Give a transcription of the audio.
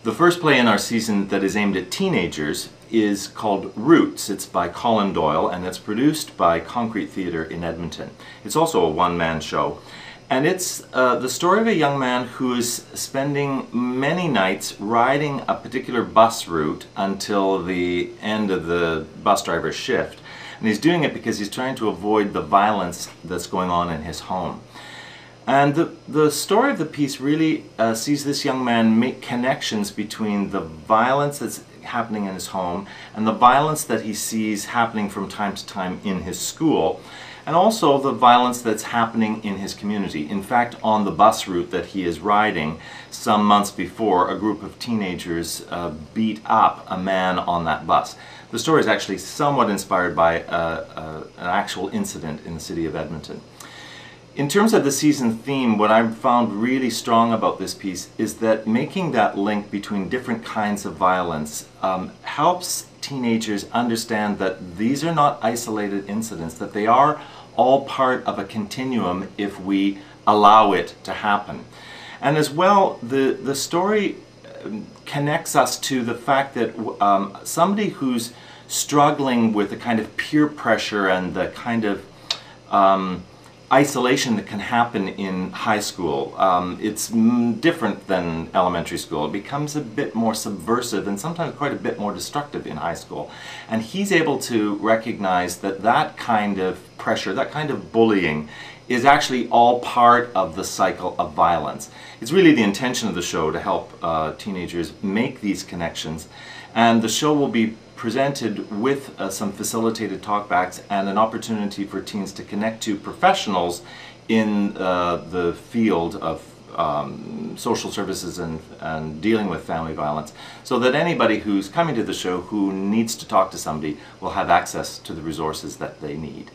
The first play in our season that is aimed at teenagers is called Roots. It's by Collin Doyle and it's produced by Concrete Theatre in Edmonton. It's also a one-man show. And it's the story of a young man who is spending many nights riding a particular bus route until the end of the bus driver's shift. And he's doing it because he's trying to avoid the violence that's going on in his home. And the story of the piece really sees this young man make connections between the violence that's happening in his home and the violence that he sees happening from time to time in his school, and also the violence that's happening in his community. In fact, on the bus route that he is riding, some months before, a group of teenagers beat up a man on that bus. The story is actually somewhat inspired by an actual incident in the city of Edmonton. In terms of the season theme, what I've found really strong about this piece is that making that link between different kinds of violence helps teenagers understand that these are not isolated incidents, that they are all part of a continuum if we allow it to happen. And as well, the story connects us to the fact that somebody who's struggling with the kind of peer pressure and the kind of isolation that can happen in high school. It's different than elementary school. It becomes a bit more subversive and sometimes quite a bit more destructive in high school. And he's able to recognize that that kind of pressure, that kind of bullying, is actually all part of the cycle of violence. It's really the intention of the show to help teenagers make these connections, and the show will be presented with some facilitated talkbacks and an opportunity for teens to connect to professionals in the field of social services and dealing with family violence, so that anybody who's coming to the show who needs to talk to somebody will have access to the resources that they need.